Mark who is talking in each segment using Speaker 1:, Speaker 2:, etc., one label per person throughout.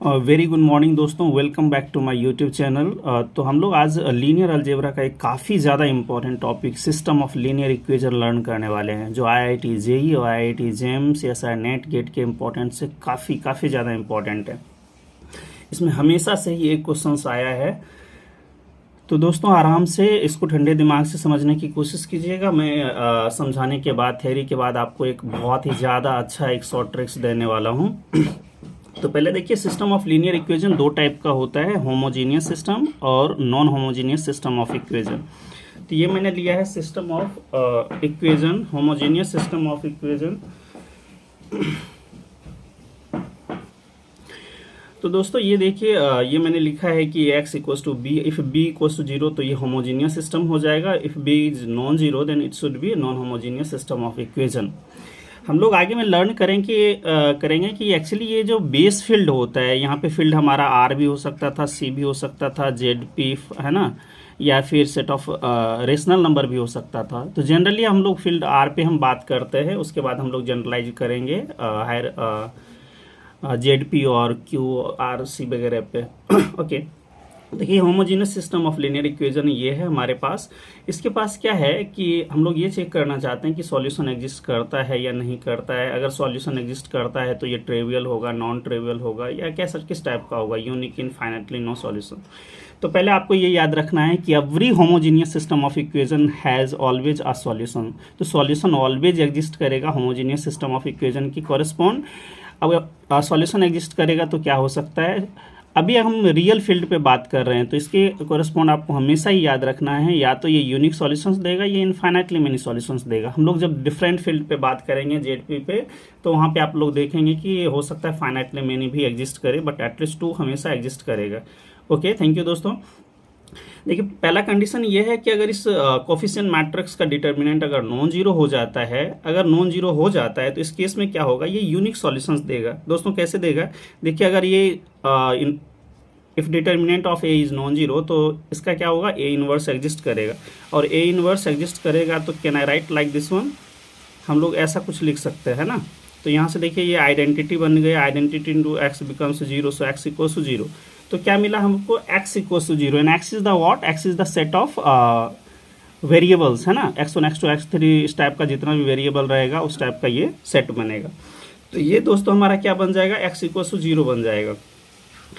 Speaker 1: Very good morning दोस्तों, welcome back to my YouTube channel. तो हम लोग आज लीनियर अलजेब्रा का एक काफ़ी ज़्यादा important topic system of linear equation learn करने वाले हैं, जो आईआईटी जेई और IIT JEE CSI NET GATE के इम्पोर्टेंट से काफ़ी ज़्यादा इम्पॉर्टेंट है। इसमें हमेशा से ही एक क्वेश्चन आया है, तो दोस्तों आराम से इसको ठंडे दिमाग से समझने की कोशिश कीजिएगा। मैं समझाने के बाद, थ्योरी के बाद आपको एक बहुत ही ज़्यादा अच्छा एक शॉर्ट ट्रिक्स देने वाला हूँ। तो पहले देखिए, सिस्टम ऑफ लीनियर इक्वेशन दो टाइप का होता है, होमोजीनियस सिस्टम और non homogeneous system of equation. तो ये मैंने लिया है system of equation, homogeneous system of equation. तो दोस्तों ये देखिए, ये मैंने लिखा है कि x equals to B, if b equals to zero तो ये होमोजीनियस सिस्टम हो जाएगा। If b is non zero then it should be non homogeneous system of equation. हम लोग आगे में लर्न करेंगे कि एक्चुअली ये जो बेस फील्ड होता है, यहाँ पे फील्ड हमारा आर भी हो सकता था, सी भी हो सकता था, जेड पी है ना, या फिर सेट ऑफ रेशनल नंबर भी हो सकता था। तो जनरली हम लोग फील्ड आर पे हम बात करते हैं, उसके बाद हम लोग जनरलाइज करेंगे हायर जेड पी और क्यू आर सी वगैरह पे। ओके, देखिए homogeneous system of linear equation ये है हमारे पास। इसके पास क्या है कि हम लोग ये चेक करना चाहते हैं कि सॉल्यूशन एग्जिस्ट करता है या नहीं करता है। अगर सॉल्यूशन एग्जिस्ट करता है तो ये ट्रिवियल होगा, नॉन ट्रिवियल होगा, या कैसा किस टाइप का होगा, यूनिक, इनफाइनाइटली, नो सॉल्यूशन। तो पहले आपको ये याद रखना है कि every homogeneous system of equation has always a solution. तो सॉल्यूशन ऑलवेज एग्जिस्ट करेगा होमोजीनियस सिस्टम ऑफ इक्वेशन की कॉरेस्पॉन्ड। अब सॉल्यूशन एग्जिस्ट करेगा तो क्या हो सकता है, अभी हम रियल फील्ड पे बात कर रहे हैं तो इसके कोरेस्पॉन्ड आपको हमेशा ही याद रखना है, या तो ये यूनिक सॉल्यूशंस देगा या इनफाइनाइटली मेनी सॉल्यूशंस देगा। हम लोग जब डिफरेंट फील्ड पे बात करेंगे जेडपी पे, तो वहाँ पे आप लोग देखेंगे कि हो सकता है फाइनाइटली मेनी भी एग्जिस्ट करे, बट एटलीस्ट टू हमेशा एग्जिस्ट करेगा। ओके, थैंक यू दोस्तों। देखिए पहला कंडीशन ये है कि अगर इस कोफिशिएंट मैट्रिक्स का डिटर्मिनेंट अगर नॉन जीरो हो जाता है, अगर नॉन जीरो हो जाता है तो इस केस में क्या होगा, ये यूनिक सॉल्यूशंस देगा। दोस्तों कैसे देगा, देखिए अगर ये if determinant of A is non zero तो इसका क्या होगा, ए इनवर्स एग्जिस्ट करेगा, और ए इनवर्स एग्जिस्ट करेगा तो can I right like this one, हम लोग ऐसा कुछ लिख सकते हैं ना। तो यहाँ से देखिए ये आइडेंटिटी बन गया, identity into x becomes zero, so x equals to zero. तो क्या मिला हमको, x equals to zero, and x is the what, x is the set of variables है ना, x1 x2 x3 इस टाइप का जितना भी वेरिएबल रहेगा उस टाइप का ये सेट बनेगा। तो ये दोस्तों हमारा क्या बन जाएगा, x इक्वल्स टू जीरो बन जाएगा,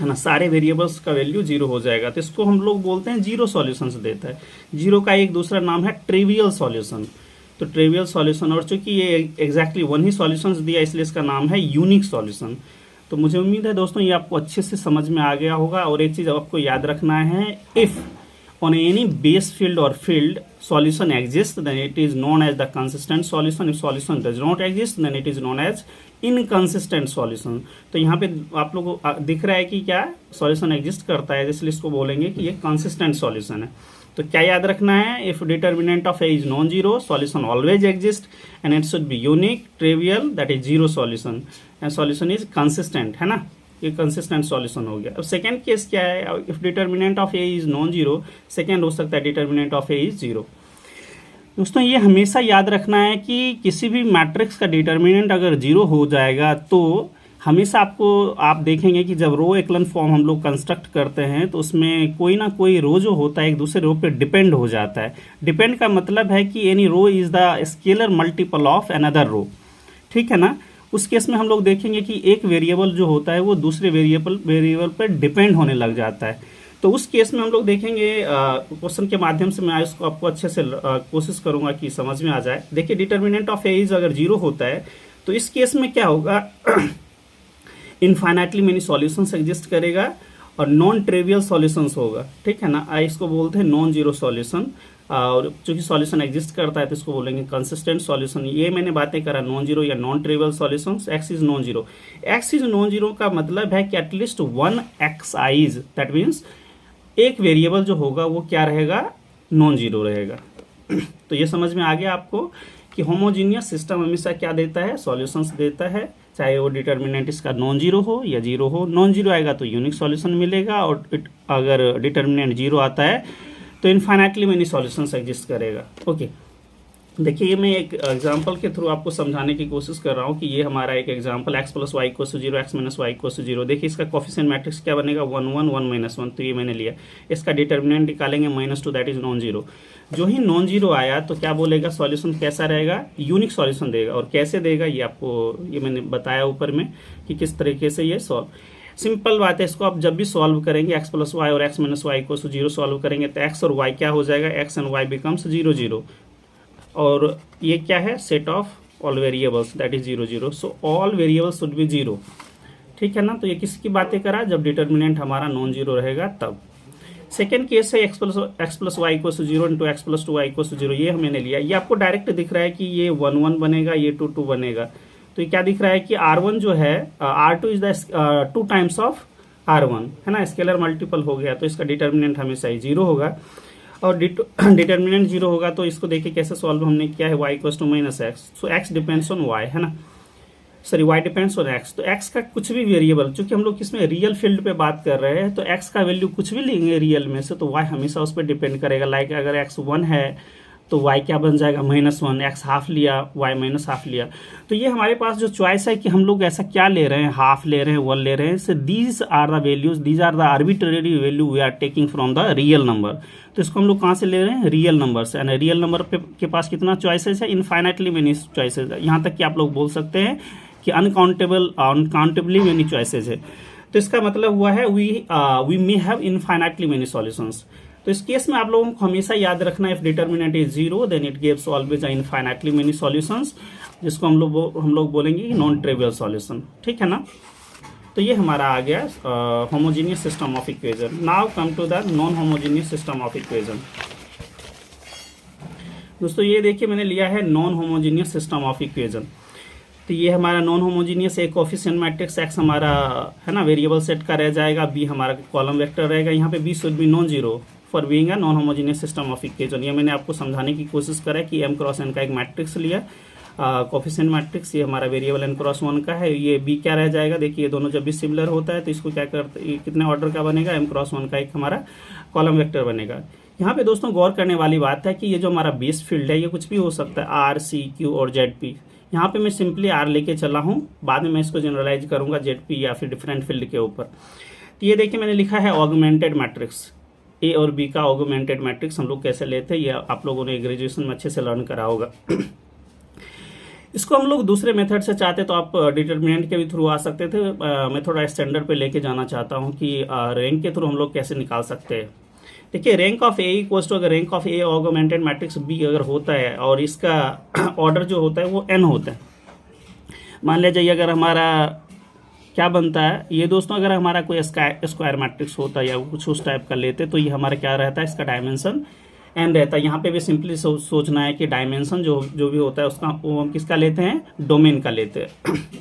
Speaker 1: है ना, सारे वेरिएबल्स का वैल्यू जीरो हो जाएगा। तो इसको हम लोग बोलते हैं जीरो सॉल्यूशंस देता है। जीरो का एक दूसरा नाम है ट्रिवियल सॉल्यूशन। तो ट्रिवियल सॉल्यूशन, और चूंकि ये एग्जैक्टली वन ही सॉल्यूशंस दिया इसलिए इसका नाम है यूनिक सॉल्यूशन। तो मुझे उम्मीद है दोस्तों ये आपको अच्छे से समझ में आ गया होगा। और एक चीज आपको याद रखना है, if on any base field और field solution exist then it is known as the consistent solution. If solution does not exist then it is known as inconsistent solution. तो यहाँ पे आप लोगों को दिख रहा है कि क्या सॉल्यूशन एग्जिस्ट करता है, इसलिए इसको बोलेंगे कि ये कंसिस्टेंट सॉल्यूशन है। तो क्या याद रखना है, if determinant of A is non zero, solution always exist and it should be unique, trivial, that is zero solution, and solution is consistent, है ना, ये कंसिस्टेंट सॉल्यूशन हो गया। अब सेकंड केस क्या है, if determinant of A is non zero, second हो सकता है determinant of A is zero. दोस्तों ये हमेशा याद रखना है कि किसी भी मैट्रिक्स का डिटर्मिनेंट अगर जीरो हो जाएगा तो हमेशा आप देखेंगे कि जब रो एक्लन फॉर्म हम लोग कंस्ट्रक्ट करते हैं तो उसमें कोई ना कोई रो जो होता है एक दूसरे रो पे डिपेंड हो जाता है। डिपेंड का मतलब है कि any row is the scalar multiple of another row, ठीक है ना। उस केस में हम लोग देखेंगे कि एक वेरिएबल जो होता है वो दूसरे वेरिएबल पर डिपेंड होने लग जाता है। तो उस केस में हम लोग देखेंगे, क्वेश्चन के माध्यम से मैं इसको आपको अच्छे से कोशिश करूंगा कि समझ में आ जाए। देखिए डिटर्मिनेंट ऑफ ए इज अगर जीरो होता है तो इस केस में क्या होगा, इनफाइनाइटली मेनी सॉल्यूशंस एग्जिस्ट करेगा और नॉन ट्रिवियल सॉल्यूशंस होगा, ठीक है ना। इसको बोलते हैं नॉन जीरो सॉल्यूशन, और चूंकि सॉल्यूशन एग्जिस्ट करता है तो इसको बोलेंगे कंसिस्टेंट सॉल्यूशन। ये मैंने बातें करा नॉन जीरो या non trivial solutions. X is non zero, x is non zero का मतलब है कि at least one x eyes, that means एक वेरिएबल जो होगा वो क्या रहेगा, नॉन जीरो रहेगा। तो ये समझ में आ गया आपको कि होमोजीनियस सिस्टम हमेशा क्या देता है, सॉल्यूशंस देता है, चाहे वो डिटर्मिनेंट इसका नॉन जीरो हो या जीरो हो। नॉन जीरो आएगा तो यूनिक सॉल्यूशन मिलेगा, और अगर डिटर्मिनेंट जीरो आता है तो इनफाइनाइटली मेनी सॉल्यूशंस एग्जिस्ट करेगा। ओके, देखिए ये मैं एक एग्जांपल के थ्रू आपको समझाने की कोशिश कर रहा हूँ कि ये हमारा एक example x plus y equal to zero, x minus y equal to zero. देखिए इसका कोफिशिएंट मैट्रिक्स क्या बनेगा, 1 1 1 माइनस 1, तो ये मैंने लिया। इसका डिटर्मिनेंट निकालेंगे -2, दैट इज नॉन जीरो। जो ही नॉन जीरो आया तो क्या बोलेगा, सॉल्यूशन कैसा रहेगा, यूनिक सॉल्यूशन देगा। और कैसे देगा ये आपको, ये मैंने बताया ऊपर में कि किस तरीके से ये सॉल्व। सिंपल बात है, इसको आप जब भी सॉल्व करेंगे x प्लस वाई और x minus y equal to zero solve करेंगे तो x और y क्या हो जाएगा, x एंड y बिकम्स 0 0। और ये क्या है, set of all variables that is 0 0। So all variables should be 0, ठीक है ना। तो ये किसकी बातें करा, जब डिटर्मिनेंट हमारा नॉन जीरो रहेगा तब। सेकेंड केस है x plus y equal to zero into x plus two y equal to zero. ये मैंने लिया, ये आपको डायरेक्ट दिख रहा है कि ये 1 1 बनेगा, ये 2 2 बनेगा। तो ये क्या दिख रहा है कि R1 जो है, R2 is the 2 times of R1, है ना, स्केलर मल्टीपल हो गया। तो इसका डिटर्मिनेंट हमेशा ही 0 होगा। और डिटर्मिनेंट 0 होगा तो इसको देखिए कैसे सॉल्व हमने किया है, y equal to minus x. So x depends on y, है ना, sorry y depends on x। तो x का कुछ भी वेरिएबल, चूंकि हम लोग इसमें रियल फील्ड पे बात कर रहे हैं तो x का वैल्यू कुछ भी लेंगे रियल में से तो y हमेशा उस पर डिपेंड करेगा। लाइक अगर x 1 है तो y क्या बन जाएगा, -1। x हाफ लिया, y माइनस हाफ लिया। तो ये हमारे पास जो चॉइस है कि हम लोग ऐसा क्या ले रहे हैं, हाफ ले रहे हैं, 1 ले रहे हैं। So these are the values, these are the arbitrary value we are taking from the real number. तो इसको हम लोग कहाँ से ले रहे हैं, रियल नंबर से। यानी रियल नंबर के पास कितना चॉइसेस है, इनफाइनाइटली मेनी चॉइसेस है। यहाँ तक कि आप लोग बोल सकते हैं कि अनकाउंटेबली मेनी चॉइसेस है। तो इसका मतलब हुआ है we may have infinitely many solutions. तो इस केस में आप लोगों को हमेशा याद रखना है, if determinant is 0 then it gives always infinitely many solutions, जिसको हम लोग बोलेंगे नॉन ट्रिवियल सॉल्यूशन, ठीक है ना। तो ये हमारा आ गया homogeneous system of equation. Now come to the non homogeneous system of equation. दोस्तों ये देखिए मैंने लिया है non homogeneous system of equation. तो ये हमारा नॉन होमोजीनियस एक कोफिशिएंट मैट्रिक्स x हमारा, है ना, वेरिएबल सेट का रह जाएगा, b हमारा कॉलम वेक्टर रहेगा। यहाँ पे b should be non zero for being a non homogeneous system of equation. ये मैंने आपको समझाने की कोशिश करा है कि m क्रॉस n का एक मैट्रिक्स लिया, कोफिशिएंट मैट्रिक्स। ये हमारा वेरिएबल n क्रॉस 1 का है। ये b क्या रह जाएगा, देखिए ये दोनों जब भी सिमिलर होता है तो इसको क्या करते, कितने ऑर्डर का बनेगा, m क्रॉस 1 का एक हमारा कॉलम वेक्टर बनेगा। यहाँ पे दोस्तों गौर करने वाली बात है कि ये जो हमारा बेस फील्ड है ये कुछ भी हो सकता है, r, c, q और zp। यहाँ पे मैं सिंपली r लेके चला हूँ, बाद में मैं इसको जनरलाइज करूंगा zp या फिर डिफरेंट फील्ड के ऊपर। तो ये देखिए मैंने लिखा है ऑगमेंटेड मैट्रिक्स, a और b का ऑगमेंटेड मैट्रिक्स हम लोग कैसे लेते हैं ये आप लोगों ने ग्रेजुएशन में अच्छे से लर्न करा होगा। इसको हम लोग दूसरे मेथड से चाहते तो आप डिटर्मिनेंट के भी थ्रू आ सकते थे। मैं थोड़ा स्टैंडर्ड पे लेके जाना चाहता हूँ कि रैंक के थ्रू हम लोग कैसे निकाल सकते हैं। देखिए rank of A equals to, अगर rank of A augmented matrix B अगर होता है और इसका ऑर्डर जो होता है वो n होता है। मान लीजिए अगर हमारा क्या बनता है ये दोस्तों, अगर हमारा कोई स्क्वायर मैट्रिक्स होता है या कुछ उस टाइप का लेते तो ये हमारा क्या रहता है, इसका डायमेंशन n रहता है। यहाँ पे भी सिंपली सोचना है कि डायमेंशन जो भी होता है उसका वो हम किसका लेते हैं, डोमेन का लेते हैं।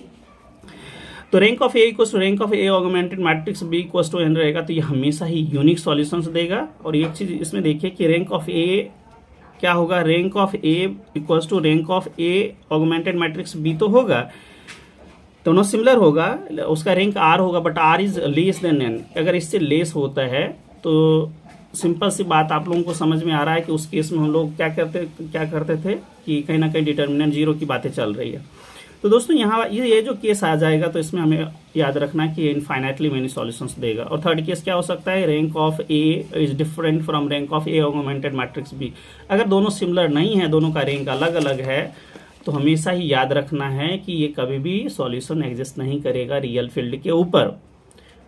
Speaker 1: तो rank of A equals to rank of A augmented matrix B equals to n रहेगा, तो ये हमेशा ही यूनिक सॉल्यूशंस देगा। और एक चीज इसमें देखिए कि रैंक ऑफ ए क्या होगा, rank of A equals to rank of A augmented matrix B तो होगा, दोनों सिमिलर होगा, उसका रैंक r होगा, but r is less than n। अगर इससे लेस होता है तो सिंपल सी बात आप लोगों को समझ में आ रहा है कि उस केस में हम लोग क्या करते थे कि कहीं ना कहीं डिटर्मिनेंट 0 की बातें चल रही है। तो दोस्तों यहाँ ये जो केस आ जाएगा तो इसमें हमें याद रखना है कि इनफाइनाइटली मेनी सॉल्यूशंस देगा। और थर्ड केस क्या हो सकता है, rank of A is different from rank of A augmented matrix B. अगर दोनों सिमिलर नहीं है, दोनों का रैंक अलग अलग है, तो हमेशा ही याद रखना है कि ये कभी भी सॉल्यूशन एग्जिस्ट नहीं करेगा रियल फील्ड के ऊपर।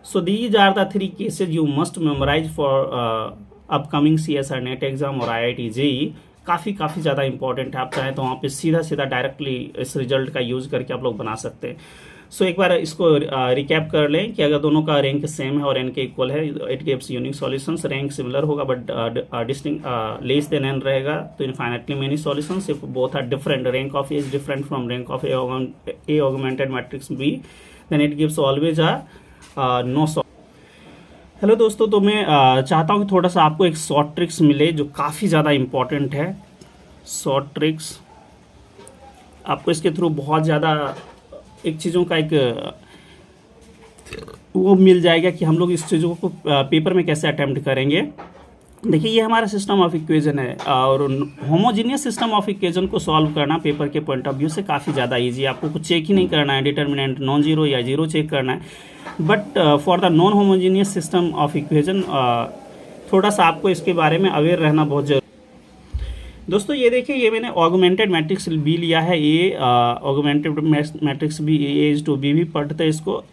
Speaker 1: So these are the 3 cases you must memorise for upcoming CSR NET exam और IIT JEE। काफ़ी ज़्यादा इंपॉर्टेंट है। आप चाहें तो वहाँ पे सीधा डायरेक्टली इस रिजल्ट का यूज करके आप लोग बना सकते हैं। सो एक बार इसको रिकैप कर लें कि अगर दोनों का रैंक सेम है और n के इक्वल है, it gives unique solutions. Rank similar होगा but distinct less than n रहेगा, तो infinitely many solutions. If both are different, rank of A is different from rank of A augmented matrix B, then it gives always no. Hello दोस्तों, तो मैं चाहता हूँ कि थोड़ा सा आपको एक शॉर्ट ट्रिक्स मिले जो काफ़ी ज़्यादा इम्पॉर्टेंट है। शॉर्ट ट्रिक्स आपको इसके थ्रू बहुत ज़्यादा एक चीज़ों का एक वो मिल जाएगा कि हम लोग इस चीज़ों को पेपर में कैसे अटेम्प्ट करेंगे। देखिए ये हमारा सिस्टम ऑफ इक्वेशन है और होमोजीनियस सिस्टम ऑफ इक्वेशन को सॉल्व करना पेपर के पॉइंट ऑफ व्यू से काफ़ी ज़्यादा इजी है। आपको कुछ चेक ही नहीं करना है, डिटर्मिनेंट नॉन जीरो या जीरो चेक करना है। But for the non homogeneous system of equation थोड़ा सा आपको इसके बारे में अवेयर रहना बहुत जरूरी। दोस्तों ये देखिए, ये मैंने ऑगमेंटेड मैट्रिक्स बी लिया है। ये augmented matrix B A is to B भी पढ़ते हैं इसको।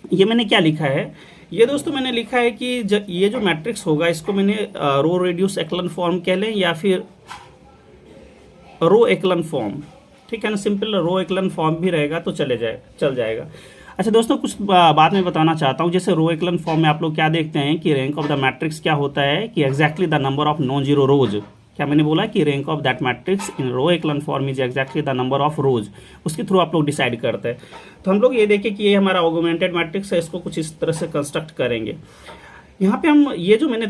Speaker 1: ये मैंने क्या लिखा है, ये दोस्तों मैंने लिखा है कि ये जो मैट्रिक्स होगा इसको मैंने रो रेड्यूस एक्लन फॉर्म कह लें या फिर रो एक्लन फॉर्म, ठीक है ना। सिंपल रो एक्लन फॉर्म भी रहेगा तो चल जाएगा। अच्छा दोस्तों, कुछ बात मैं बताना चाहता हूँ। जैसे रो एक्लन फॉर्म में आप लोग क्या देखते हैं कि रैंक ऑफ द मैट्रिक्स क्या होता है कि exactly the number of non zero rows. क्या मैंने बोला कि rank of that matrix in row echelon form is exactly the number of rows, उसके थ्रू आप लोग डिसाइड करते हैं। तो हम लोग ये देखें कि ये हमारा ऑगमेंटेड मैट्रिक्स है, इसको कुछ इस तरह से कंस्ट्रक्ट करेंगे। यहाँ पे हम ये जो मैंने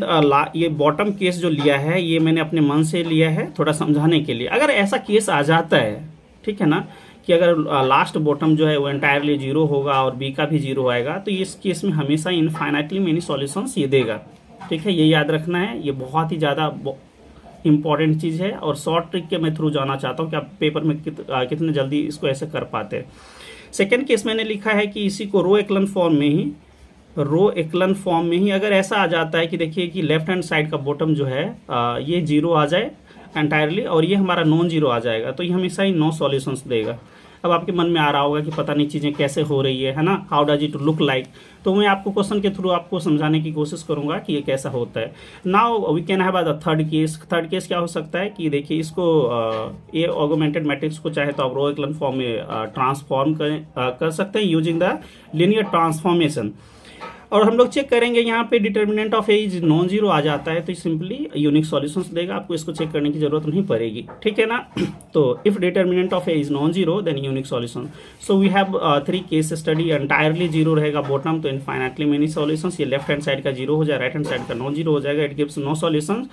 Speaker 1: ये बॉटम केस जो लिया है ये मैंने अपने मन से लिया है थोड़ा समझाने के लिए। अगर ऐसा केस आ जाता है, ठीक है ना, कि अगर लास्ट बॉटम जो है वो एंटायरली जीरो होगा और बी का भी जीरो आएगा, तो इस केस में हमेशा इनफाइनाइटली मेनी सॉल्यूशंस ये देगा। ठीक है, ये याद रखना है, ये बहुत ही ज़्यादा इंपॉर्टेंट चीज़ है और शॉर्ट ट्रिक के मैं थ्रू जाना चाहता हूँ कि आप पेपर में कितने जल्दी इसको ऐसे कर पाते हैं। सेकेंड केस मैंने लिखा है कि इसी को रो एक्लन फॉर्म में ही अगर ऐसा आ जाता है कि देखिए कि लेफ्ट हैंड साइड का बॉटम जो है ये जीरो आ जाए एंटायरली और ये हमारा नॉन जीरो आ जाएगा, तो ये हमेशा ही नो सॉल्यूशंस देगा। अब आपके मन में आ रहा होगा कि पता नहीं चीज़ें कैसे हो रही है ना, how does it look like. तो मैं आपको क्वेश्चन के थ्रू आपको समझाने की कोशिश करूंगा कि ये कैसा होता है। Now we can have the third case क्या हो सकता है कि देखिए इसको ये ऑगमेंटेड मैट्रिक्स को चाहे तो आप रो एक्लन फॉर्म में ट्रांसफॉर्म कर सकते हैं यूजिंग द लीनियर ट्रांसफॉर्मेशन। और हम लोग चेक करेंगे यहाँ पे determinant of A is non zero आ जाता है तो सिंपली यूनिक सॉल्यूशंस देगा, आपको इसको चेक करने की जरूरत नहीं पड़ेगी, ठीक है ना। तो if determinant of A is non zero then unique solution. So we have 3 case study. Entirely zero रहेगा बॉटम तो इनफाइनाइटली मेनी सॉल्यूशंस, ये लेफ्ट हैंड साइड का जीरो हो जाए, राइट हैंड साइड का नॉन जीरो हो जाएगा, it gives no solutions.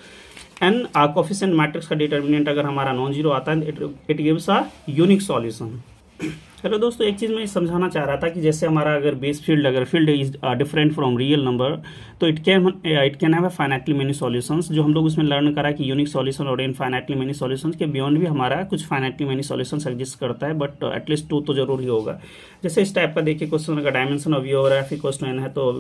Speaker 1: And coefficient matrix का डिटर्मिनेंट अगर हमारा नॉन जीरो आता है it gives a unique solution. चलो दोस्तों, एक चीज़ मैं समझाना चाह रहा था कि जैसे हमारा अगर बेस फील्ड अगर field is different from real number तो it can have finitely many solutions. जो हम लोग उसमें लर्न करा कि यूनिक सॉल्यूशन और इनफाइनाइटली मेनी सॉल्यूशंस के बियॉन्ड भी हमारा कुछ फाइनाइटली मेनी सॉल्यूशंस एग्जिस्ट करता है, बट एटलीस्ट 2 तो जरूर ही होगा। जैसे इस टाइप का देखिए क्वेश्चन, अगर dimension of V over F equals to N है तो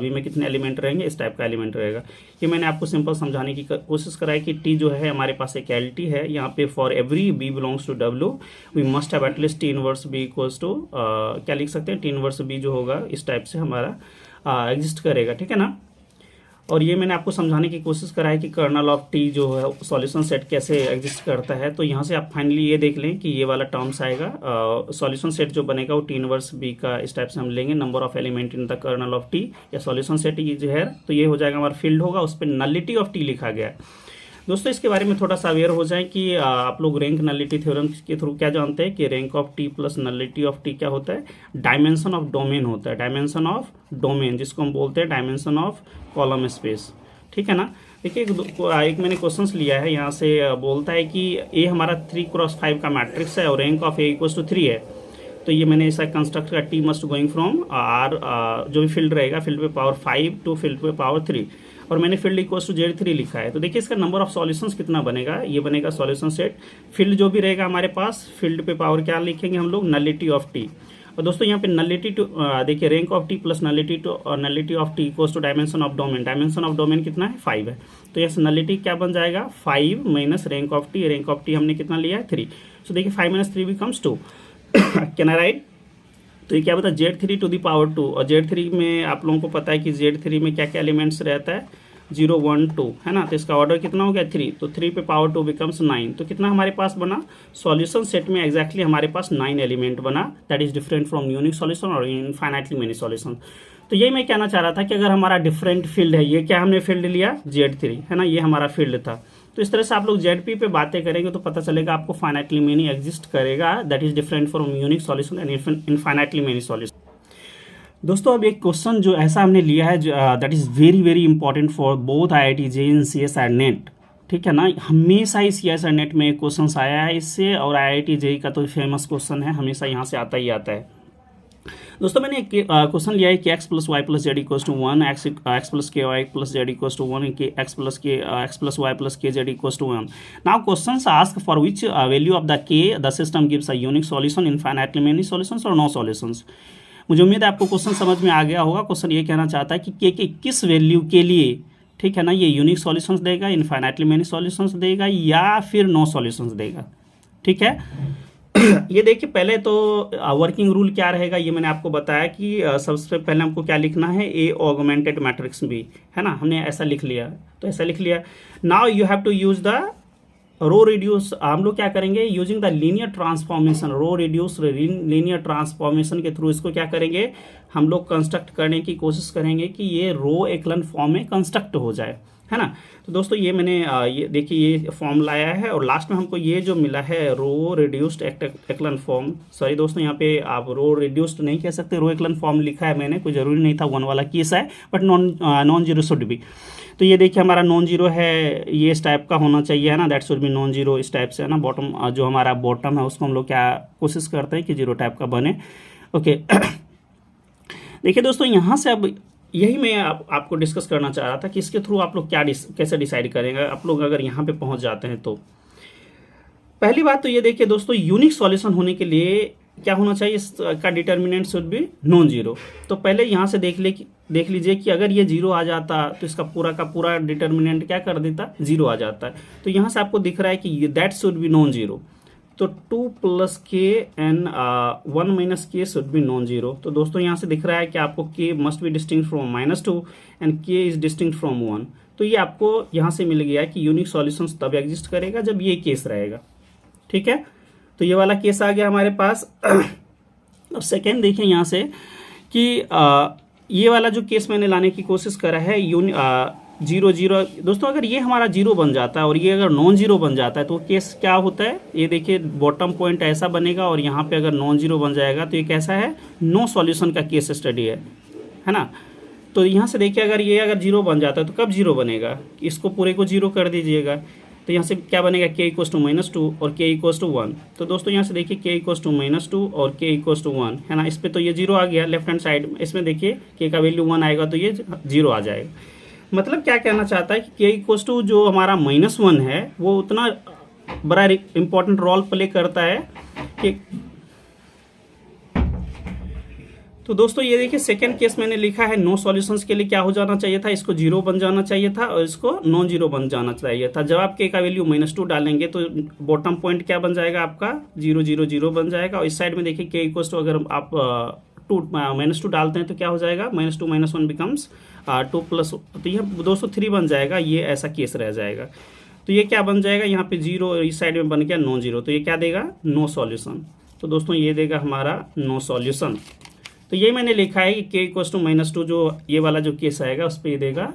Speaker 1: वी में कितने एलिमेंट रहेंगे, इस टाइप का एलिमेंट रहेगा। ये मैंने आपको सिंपल समझाने की कोशिश कराई कि टी जो है हमारे पास एक एल टी है, यहाँ पे for every B belongs to W we must have at least T inverse B equals to क्या लिख सकते हैं, टी इनवर्स बी जो होगा इस टाइप से हमारा एग्जिस्ट करेगा, ठीक है ना। और ये मैंने आपको समझाने की कोशिश करा है कि कर्नल ऑफ टी जो है सॉल्यूशन सेट कैसे एग्जिस्ट करता है। तो यहाँ से आप फाइनली ये देख लें कि ये वाला टर्म्स आएगा, सॉल्यूशन सेट जो बनेगा वो टी इनवर्स बी का इस टाइप से हम लेंगे, number of element in the kernel of T या सॉल्यूशन सेट जो है, तो ये हो जाएगा हमारा फील्ड होगा, उस पर नलिटी ऑफ टी लिखा गया है। दोस्तों इसके बारे में थोड़ा सा अवेयर हो जाए कि आप लोग रैंक नलिटी थ्योरम के थ्रू क्या जानते हैं कि rank of T plus nullity of T क्या होता है, डायमेंशन ऑफ डोमेन होता है, डायमेंशन ऑफ डोमेन जिसको हम बोलते हैं डायमेंशन ऑफ कॉलम स्पेस, ठीक है ना। देखिए एक मैंने क्वेश्चंस लिया है, यहाँ से बोलता है कि ए हमारा 3x5 का मैट्रिक्स है और rank of A equals to 3 है। तो ये मैंने ऐसा कंस्ट्रक्ट का T must going from R जो भी फील्ड रहेगा फील्ड पे पावर 5 टू फील्ड पे पावर 3 और मैंने फील्ड इक्वल्स टू Z3 लिखा है। तो देखिए इसका नंबर ऑफ सॉल्यूशंस कितना बनेगा, ये बनेगा सॉल्यूशन सेट, फील्ड जो भी रहेगा हमारे पास फील्ड पे पावर क्या लिखेंगे हम लोग, नलिटी ऑफ टी। और दोस्तों यहाँ पे नलिटी टू देखिए rank of T plus nullity of T equals to dimension of domain, dimension of domain कितना है 5 है। तो यहाँ नलिटी क्या बन जाएगा 5 माइनस रैंक ऑफ टी हमने कितना लिया है 3। सो देखिए 5 minus 3 becomes 2। Can I right. तो ये क्या बता Z3 टू दी पावर 2 और Z3 में आप लोगों को पता है कि Z3 में क्या क्या एलिमेंट्स रहता है 0 1 2 है ना। तो इसका ऑर्डर कितना हो गया 3, तो 3 पे पावर 2 बिकम्स 9। तो कितना हमारे पास बना सॉल्यूशन सेट में एग्जैक्टली हमारे पास 9 एलिमेंट बना, that is different from unique solution और इनफाइनाइटली मेनी सॉल्यूशन। तो यही मैं कहना चाह रहा था कि अगर हमारा डिफरेंट फील्ड है, ये क्या हमने फील्ड लिया Z3 है ना, ये हमारा फील्ड था। तो इस तरह से आप लोग ZP पे बातें करेंगे तो पता चलेगा आपको फाइनाइटली मेनी एग्जिस्ट करेगा, that is different from unique solution and infinitely many solution. दोस्तों अब एक क्वेश्चन जो ऐसा हमने लिया है that is very very important for both IIT JEE CS and net, ठीक है ना। हमेशा ही CS और नेट में क्वेश्चन आया है इससे, और IIT JEE का तो फेमस क्वेश्चन है, हमेशा यहाँ से आता ही आता है। दोस्तों मैंने एक क्वेश्चन लिया है कि x plus Y plus Z equals to 1, X plus K Y plus Z equals to 1, X plus Y plus K Z equals to 1. Now questions ask for which value of the K the system gives a unique solution, infinitely many solutions और no solutions. मुझे उम्मीद है आपको question समझ में आ गया होगा. Question ये कहना चाहता है कि के किस वैल्यू के लिए, ठीक है ना, ये यूनिक सॉल्यूशंस देगा, इनफाइनाइटली मेनी सॉल्यूशंस देगा या फिर नो सॉल्यूशंस देगा. ठीक है. ये देखिए पहले तो वर्किंग रूल क्या रहेगा ये मैंने आपको बताया कि सबसे पहले हमको क्या लिखना है, ए ऑगमेंटेड मैट्रिक्स बी, है ना, हमने ऐसा लिख लिया. तो ऐसा लिख लिया. Now you have to use the row reduce. हम लोग क्या करेंगे, using the linear transformation, row reduce linear transformation के थ्रू इसको क्या करेंगे, हम लोग कंस्ट्रक्ट करने की कोशिश करेंगे कि ये रो एकलन फॉर्म में कंस्ट्रक्ट हो जाए, है ना. तो दोस्तों ये मैंने ये देखिए ये फॉर्म लाया है और लास्ट में हमको ये जो मिला है रो रिड्यूस्ड एकलन फॉर्म. सॉरी दोस्तों यहाँ पे आप रो रिड्यूस्ड नहीं कह सकते, रो एकलन फॉर्म लिखा है मैंने, कोई जरूरी नहीं था 1 वाला केस है, but non zero should be. तो ये देखिए हमारा नॉन जीरो है, ये इस टाइप का होना चाहिए, है ना, that should be non zero इस टाइप से, है ना. बॉटम जो हमारा बॉटम है उसको हम लोग क्या कोशिश करते हैं कि जीरो टाइप का बने. ओके. देखिए दोस्तों यहाँ से अब यही मैं आपको डिस्कस करना चाह रहा था कि इसके थ्रू आप लोग कैसे डिसाइड करेंगे आप लोग अगर यहाँ पे पहुंच जाते हैं. तो पहली बात तो ये देखिए दोस्तों, यूनिक सॉल्यूशन होने के लिए क्या होना चाहिए, इसका determinant should be non zero. तो पहले यहाँ से देख लीजिए कि अगर ये जीरो आ जाता तो इसका पूरा का पूरा डिटर्मिनेंट क्या कर देता, जीरो आ जाता है. तो यहाँ से आपको दिख रहा है कि that should be non zero. तो 2 प्लस के एंड 1 माइनस के शुड बी नॉन जीरो. तो दोस्तों यहाँ से दिख रहा है कि आपको के must be distinct from -2 and के इज डिस्टिंक्ट फ्रॉम 1. तो ये आपको यहाँ से मिल गया कि यूनिक सॉल्यूशंस तब एग्जिस्ट करेगा जब ये केस रहेगा. ठीक है. तो ये वाला केस आ गया हमारे पास. अब सेकेंड देखें यहाँ से कि ये वाला जो केस मैंने लाने की कोशिश करा है जीरो जीरो. दोस्तों अगर ये हमारा जीरो बन जाता है और ये अगर नॉन जीरो बन जाता है तो केस क्या होता है, ये देखिए बॉटम पॉइंट ऐसा बनेगा और यहाँ पे अगर नॉन जीरो बन जाएगा तो ये कैसा है, नो सॉल्यूशन का केस स्टडी है ना. तो यहाँ से देखिए अगर जीरो बन जाता है तो कब जीरो बनेगा, इसको पूरे को जीरो कर दीजिएगा. तो यहाँ से क्या बनेगा, के इक्वल्स टू -2 और के इक्वल्स टू 1. तो दोस्तों यहाँ से देखिए के इक्वल्स टू -2 और के इक्वल्स टू 1, है ना. इस पर तो ये जीरो आ गया लेफ्ट हैंड साइड में. इसमें देखिए के का वैल्यू 1 आएगा तो ये जीरो आ जाएगा. मतलब क्या कहना चाहता है कि के इक्वल्स टू जो हमारा -1 है वो उतना बड़ा इंपॉर्टेंट रोल प्ले करता है कि. तो दोस्तों ये देखिए सेकंड केस मैंने लिखा है नो सॉल्यूशंस के लिए क्या हो जाना चाहिए था, इसको जीरो बन जाना चाहिए था और इसको नॉन जीरो बन जाना चाहिए था. जब आप के का वैल्यू -2 डालेंगे तो बॉटम पॉइंट क्या बन जाएगा आपका, 0 0 0 बन जाएगा. और इस साइड में देखिए के इक्वल्स टू अगर आप -2 डालते हैं तो क्या हो जाएगा, -2 -1 बिकम्स 2 प्लस. तो यह दोस्तों 3 बन जाएगा, ये ऐसा केस रह जाएगा. तो ये क्या बन जाएगा, यहाँ पे जीरो इस साइड में बन गया नॉन जीरो. तो ये क्या देगा, नो सॉल्यूशन. तो दोस्तों ये देगा हमारा नो सॉल्यूशन. तो ये मैंने लिखा है कि के इक्वल्स टू -2 जो ये वाला जो केस आएगा उस पर ये देगा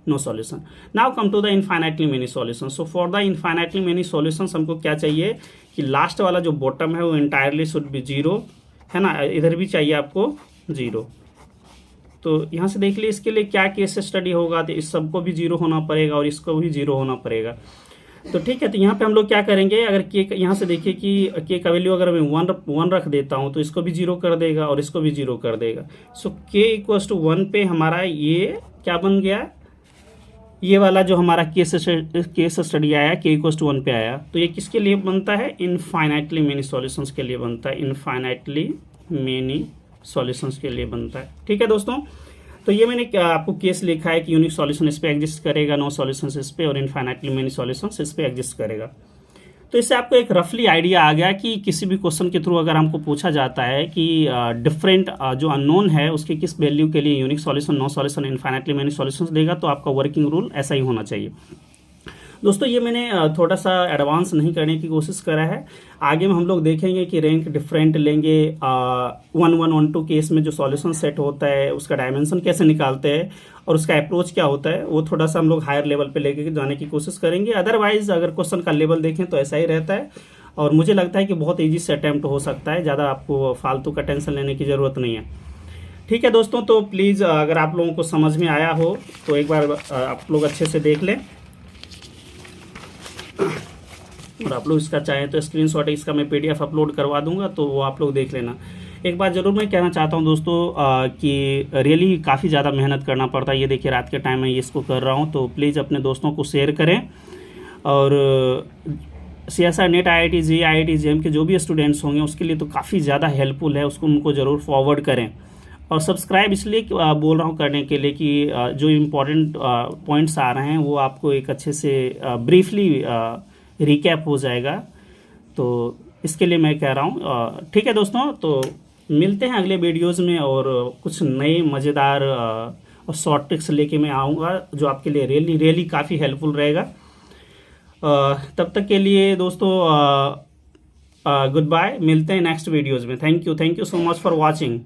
Speaker 1: no solution. Now come to the infinitely many solution. So for the infinitely many solution हमको क्या चाहिए कि लास्ट वाला जो बॉटम है वो इंटायरली शुड बी जीरो, है ना. इधर भी चाहिए आपको जीरो. तो यहाँ से देख लीजिए इसके लिए क्या केस स्टडी होगा, तो इस सबको भी जीरो होना पड़ेगा और इसको भी जीरो होना पड़ेगा. तो ठीक है. तो यहाँ पे हम लोग क्या करेंगे, अगर के यहाँ से देखिए कि के का वैल्यू अगर मैं 1 रख देता हूँ तो इसको भी जीरो कर देगा और इसको भी जीरो कर देगा. सो के इक्वल्स टू 1 पे हमारा ये क्या बन गया, ये वाला जो हमारा केस स्टडी आया के इक्वल्स टू 1 पे आया. तो ये किसके लिए बनता है, इनफाइनाइटली मेनी सॉल्यूशंस के लिए बनता है. इनफाइनाइटली मेनी सॉल्यूशंस के लिए बनता है. ठीक है दोस्तों. तो ये मैंने आपको केस लिखा है कि यूनिक सॉल्यूशन इस पे एग्जिस्ट करेगा, नो सॉल्यूशंस इस पे और इनफाइनाइटली मेनी सॉल्यूशंस इस पे एग्जिस्ट करेगा. तो इससे आपको एक रफली आइडिया आ गया कि किसी भी क्वेश्चन के थ्रू अगर हमको पूछा जाता है कि डिफरेंट जो अननोन है उसके किस वैल्यू के लिए unique solution, no solution, infinitely many solutions देगा, तो आपका वर्किंग रूल ऐसा ही होना चाहिए. दोस्तों ये मैंने थोड़ा सा एडवांस नहीं करने की कोशिश करा है. आगे में हम लोग देखेंगे कि रैंक डिफरेंट लेंगे, 1 1 1 2 केस में जो सॉल्यूशन सेट होता है उसका डायमेंशन कैसे निकालते हैं और उसका अप्रोच क्या होता है, वो थोड़ा सा हम लोग हायर लेवल पे लेके जाने की कोशिश करेंगे. अदरवाइज अगर क्वेश्चन का लेवल देखें तो ऐसा ही रहता है और मुझे लगता है कि बहुत ईजी से अटैम्प्ट हो सकता है, ज़्यादा आपको फालतू का टेंशन लेने की ज़रूरत नहीं है. ठीक है दोस्तों. तो प्लीज़ अगर आप लोगों को समझ में आया हो तो एक बार आप लोग अच्छे से देख लें और आप लोग इसका चाहें तो स्क्रीनशॉट इसका मैं PDF अपलोड करवा दूंगा, तो वो आप लोग देख लेना. एक बात ज़रूर मैं कहना चाहता हूँ दोस्तों कि रियली काफ़ी ज़्यादा मेहनत करना पड़ता है। ये देखिए रात के टाइम में ये इसको कर रहा हूँ, तो प्लीज़ अपने दोस्तों को शेयर करें। और CSR net IIT JEE IIT JEM के जो भी स्टूडेंट्स होंगे उसके लिए तो काफ़ी ज़्यादा हेल्पफुल है, उसको उनको ज़रूर फॉरवर्ड करें। और सब्सक्राइब इसलिए बोल रहा हूँ करने के लिए कि जो इम्पोर्टेंट पॉइंट्स आ रहे हैं वो आपको एक अच्छे से ब्रीफली रिकैप हो जाएगा। तो इसके लिए मैं कह रहा हूँ। ठीक है दोस्तों, तो मिलते हैं अगले वीडियोज़ में और कुछ नए मज़ेदार और शॉर्ट ट्रिक्स लेके मैं आऊँगा जो आपके लिए रियली काफ़ी हेल्पफुल रहेगा। तब तक के लिए दोस्तों गुड बाय, मिलते हैं नेक्स्ट वीडियोज़ में। Thank you so much for watching.